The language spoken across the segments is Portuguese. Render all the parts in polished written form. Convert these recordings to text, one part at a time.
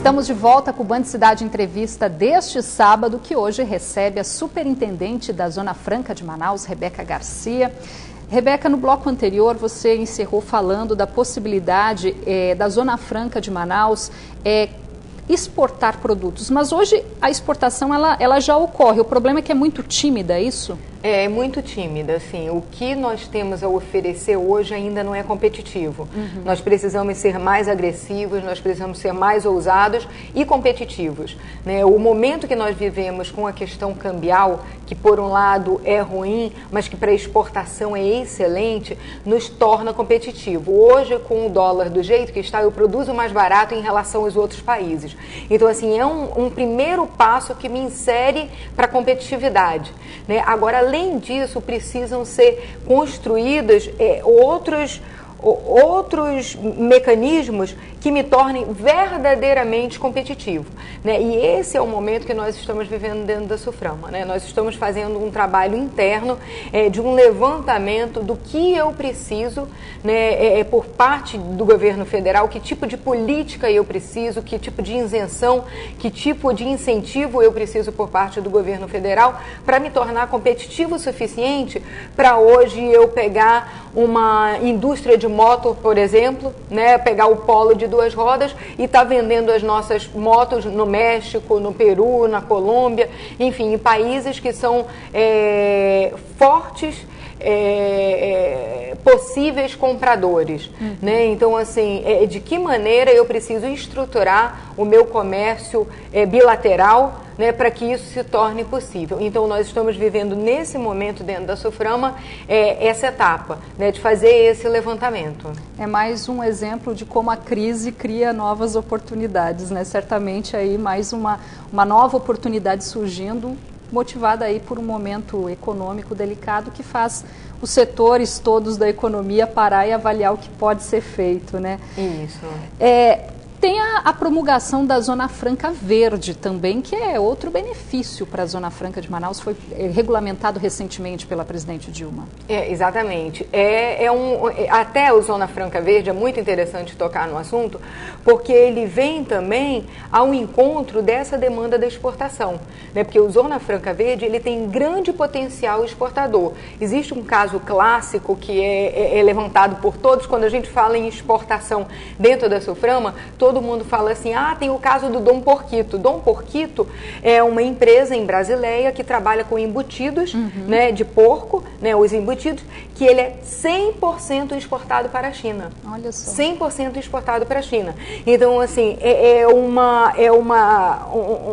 Estamos de volta com o Band Cidade Entrevista deste sábado, que hoje recebe a superintendente da Zona Franca de Manaus, Rebeca Garcia. Rebeca, no bloco anterior você encerrou falando da possibilidade da Zona Franca de Manaus exportar produtos, mas hoje a exportação ela já ocorre. O problema é que é muito tímida, é isso? É muito tímida, assim. O que nós temos a oferecer hoje ainda não é competitivo. Nós precisamos ser mais agressivos, nós precisamos ser mais ousados e competitivos, né? O momento que nós vivemos com a questão cambial, que por um lado é ruim, mas que para exportação é excelente, nos torna competitivo. Hoje, com o dólar do jeito que está, eu produzo mais barato em relação aos outros países. Então, assim, é um primeiro passo que me insere para a competitividade, né? Agora, além disso, precisam ser construídos outros mecanismos que me tornem verdadeiramente competitivo, né? E esse é o momento que nós estamos vivendo dentro da Suframa, né? Nós estamos fazendo um trabalho interno de um levantamento do que eu preciso, né, por parte do governo federal, que tipo de política eu preciso, que tipo de isenção, que tipo de incentivo eu preciso por parte do governo federal para me tornar competitivo o suficiente para hoje eu pegar uma indústria de moto, por exemplo, né, pegar o Polo de 2 rodas e estar vendendo as nossas motos no México, no Peru, na Colômbia, enfim, em países que são fortes, possíveis compradores, né? Então, assim, de que maneira eu preciso estruturar o meu comércio bilateral, né, para que isso se torne possível. Então, nós estamos vivendo nesse momento dentro da Suframa essa etapa, né, de fazer esse levantamento. É mais um exemplo de como a crise cria novas oportunidades, né? Certamente aí mais uma nova oportunidade surgindo, motivada aí por um momento econômico delicado que faz os setores todos da economia parar e avaliar o que pode ser feito, né? Isso. Tem a promulgação da Zona Franca Verde também, que é outro benefício para a Zona Franca de Manaus, foi regulamentado recentemente pela presidente Dilma. Exatamente. Até o Zona Franca Verde é muito interessante tocar no assunto, porque ele vem também ao encontro dessa demanda da exportação, né? Porque o Zona Franca Verde ele tem grande potencial exportador. Existe um caso clássico que é levantado por todos quando a gente fala em exportação dentro da Suframa. Todo mundo fala assim, tem o caso do Dom Porquito. Dom Porquito é uma empresa em Brasileia que trabalha com embutidos, né, de porco, né, os embutidos, que ele é 100% exportado para a China. Olha só. 100% exportado para a China. Então, assim,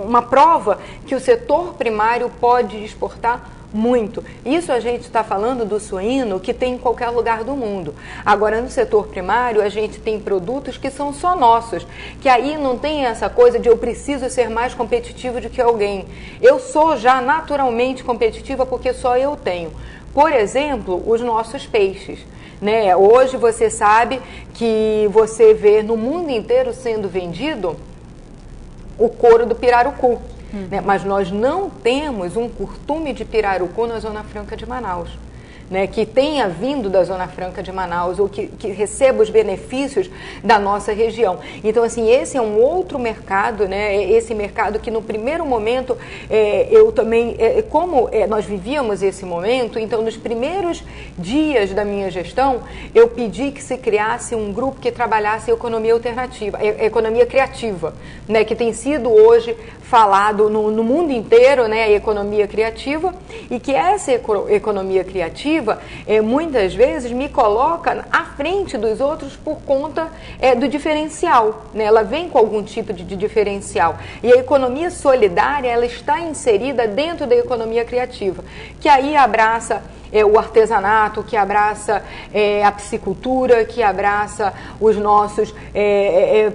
uma prova que o setor primário pode exportar muito. Isso a gente está falando do suíno que tem em qualquer lugar do mundo. Agora, no setor primário, a gente tem produtos que são só nossos, que aí não tem essa coisa de eu preciso ser mais competitivo do que alguém. Eu sou já naturalmente competitiva porque só eu tenho. Por exemplo, os nossos peixes, né? Hoje você sabe que você vê no mundo inteiro sendo vendido o couro do pirarucu. Né? Mas nós não temos um curtume de pirarucu na Zona Franca de Manaus, né, que tenha vindo da Zona Franca de Manaus ou que receba os benefícios da nossa região. Então, assim, esse é um outro mercado, né, esse mercado que no primeiro momento eu também, nós vivíamos esse momento, então nos primeiros dias da minha gestão, eu pedi que se criasse um grupo que trabalhasse economia alternativa, economia criativa, né, que tem sido hoje falado no mundo inteiro, né, a economia criativa, e que essa economia criativa muitas vezes me coloca à frente dos outros por conta do diferencial, né? Ela vem com algum tipo de diferencial. E a economia solidária, ela está inserida dentro da economia criativa, que aí abraça o artesanato, que abraça a piscicultura, que abraça os nossos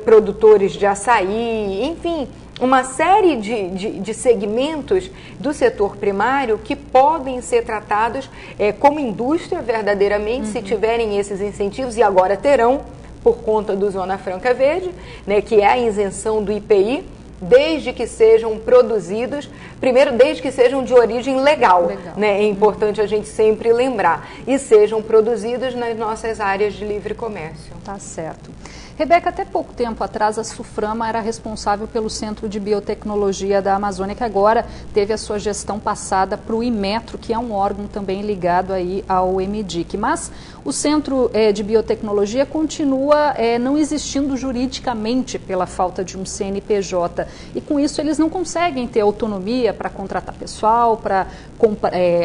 produtores de açaí, enfim, uma série de segmentos do setor primário que podem ser tratados como indústria verdadeiramente, se tiverem esses incentivos, e agora terão, por conta do Zona Franca Verde, né, que é a isenção do IPI, desde que sejam produzidos, primeiro, desde que sejam de origem legal. Né? É importante a gente sempre lembrar, e sejam produzidos nas nossas áreas de livre comércio. Tá certo. Rebeca, até pouco tempo atrás a Suframa era responsável pelo Centro de Biotecnologia da Amazônia, que agora teve a sua gestão passada para o Inmetro, que é um órgão também ligado aí ao EMDIC. Mas o Centro de Biotecnologia continua não existindo juridicamente pela falta de um CNPJ. E com isso eles não conseguem ter autonomia para contratar pessoal, para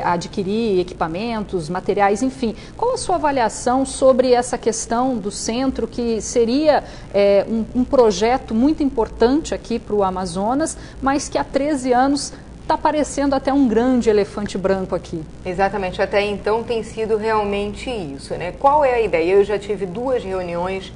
adquirir equipamentos, materiais, enfim. Qual a sua avaliação sobre essa questão do centro, que seria um projeto muito importante aqui para o Amazonas, mas que há 13 anos está parecendo até um grande elefante branco aqui? Exatamente, até então tem sido realmente isso, né? Qual é a ideia? Eu já tive 2 reuniões,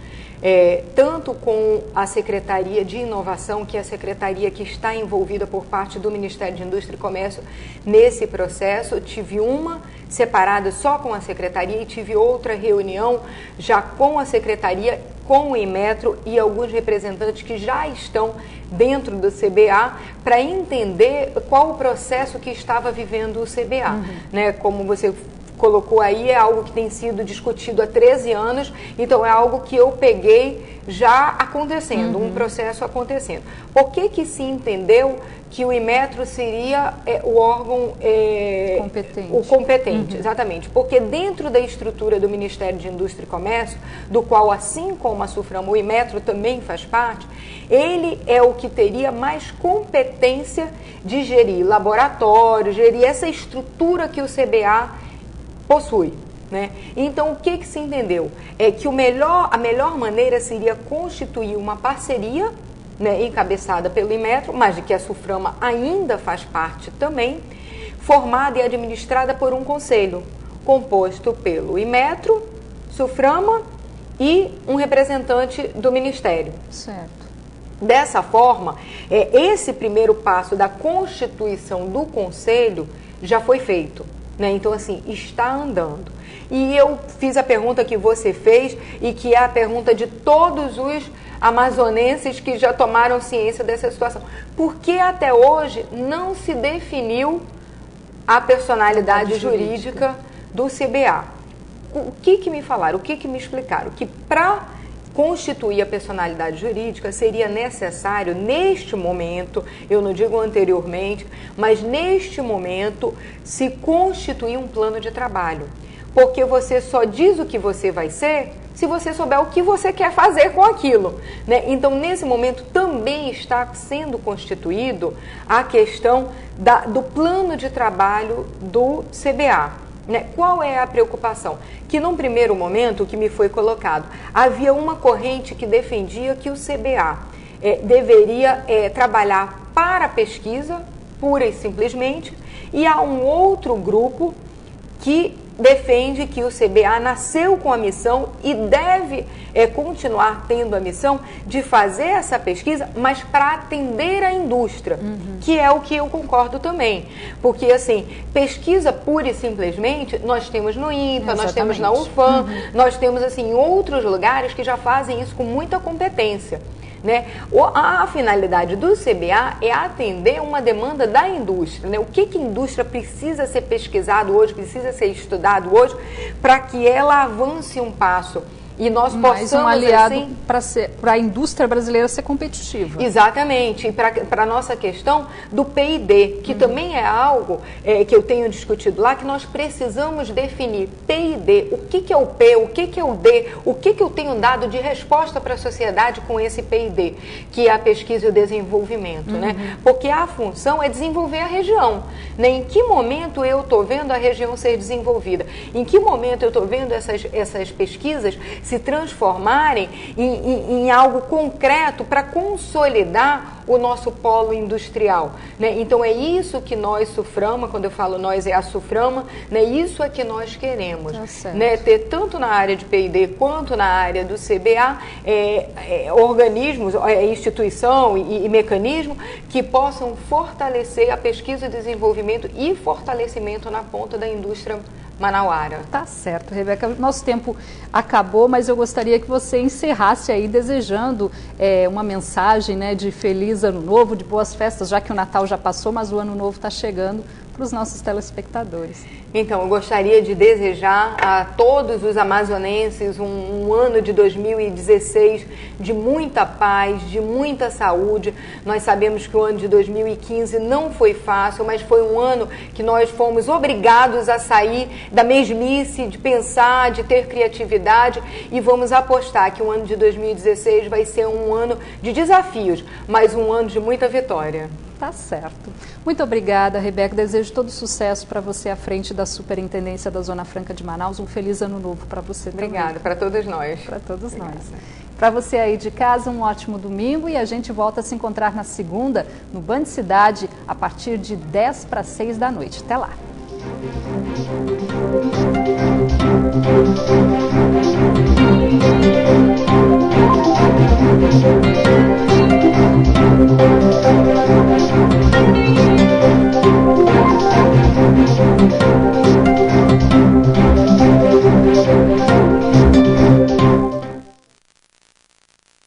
tanto com a Secretaria de Inovação, que é a secretaria que está envolvida por parte do Ministério de Indústria e Comércio nesse processo. Tive uma separada só com a secretaria e tive outra reunião já com a secretaria, com o Inmetro e alguns representantes que já estão dentro do CBA para entender qual o processo que estava vivendo o CBA, né? Como você colocou aí, é algo que tem sido discutido há 13 anos, então é algo que eu peguei já acontecendo, um processo acontecendo. Por que se entendeu que o Inmetro seria o órgão competente? Exatamente, porque dentro da estrutura do Ministério de Indústria e Comércio, do qual, assim como a Suframa, o Inmetro também faz parte, ele é o que teria mais competência de gerir laboratório, gerir essa estrutura que o CBA possui, né? Então, o que se entendeu? É que a melhor maneira seria constituir uma parceria, né, encabeçada pelo Inmetro, mas de que a Suframa ainda faz parte também, formada e administrada por um conselho, composto pelo Inmetro, Suframa e um representante do Ministério. Certo. Dessa forma, esse primeiro passo da constituição do conselho já foi feito, né? Então, assim, está andando. E eu fiz a pergunta que você fez e que é a pergunta de todos os amazonenses que já tomaram ciência dessa situação. Por que até hoje não se definiu a personalidade jurídica do CBA? O que me falaram? O que me explicaram? Que para constituir a personalidade jurídica seria necessário, neste momento, eu não digo anteriormente, mas neste momento, se constituir um plano de trabalho. Porque você só diz o que você vai ser se você souber o que você quer fazer com aquilo, né? Então, nesse momento, também está sendo constituído a questão do plano de trabalho do CBA. Né? Qual é a preocupação? Que num primeiro momento, o que me foi colocado, havia uma corrente que defendia que o CBA deveria trabalhar para a pesquisa, pura e simplesmente, e há um outro grupo que defende que o CBA nasceu com a missão e deve continuar tendo a missão de fazer essa pesquisa, mas para atender a indústria, que é o que eu concordo também. Porque, assim, pesquisa pura e simplesmente, nós temos no INPA, nós temos na UFAM, nós temos, assim, em outros lugares que já fazem isso com muita competência. Né? A finalidade do CBA é atender uma demanda da indústria, né? O que a indústria precisa ser pesquisado hoje, precisa ser estudado hoje, para que ela avance um passo. E nós possamos, um aliado assim, para a indústria brasileira ser competitiva. Exatamente, e para a nossa questão do PID, que também é algo que eu tenho discutido lá, que nós precisamos definir PID, o que é o P, o que é o D, o que eu tenho dado de resposta para a sociedade com esse PID, que é a pesquisa e o desenvolvimento, né? Porque a função é desenvolver a região, né? Em que momento eu estou vendo a região ser desenvolvida? Em que momento eu estou vendo essas pesquisas se transformarem em algo concreto para consolidar o nosso polo industrial, né? Então é isso que nós, Suframa, quando eu falo nós, é a Suframa, né? Isso é que nós queremos, né? Ter tanto na área de P&D quanto na área do CBA organismos, instituição e mecanismo que possam fortalecer a pesquisa e desenvolvimento e fortalecimento na ponta da indústria manauara. Tá certo, Rebeca. Nosso tempo acabou, mas eu gostaria que você encerrasse aí desejando uma mensagem, né, de feliz ano novo, de boas festas, já que o Natal já passou, mas o ano novo está chegando para os nossos telespectadores. Então, eu gostaria de desejar a todos os amazonenses um ano de 2016 de muita paz, de muita saúde. Nós sabemos que o ano de 2015 não foi fácil, mas foi um ano que nós fomos obrigados a sair da mesmice, de pensar, de ter criatividade, e vamos apostar que o ano de 2016 vai ser um ano de desafios, mas um ano de muita vitória. Tá certo. Muito obrigada, Rebeca. Desejo todo sucesso para você à frente da Superintendência da Zona Franca de Manaus. Um feliz ano novo para você também. Obrigada, para todos nós. Para todos nós. Para você aí de casa, um ótimo domingo, e a gente volta a se encontrar na segunda, no Band Cidade, a partir de 10 para 6 da noite. Até lá.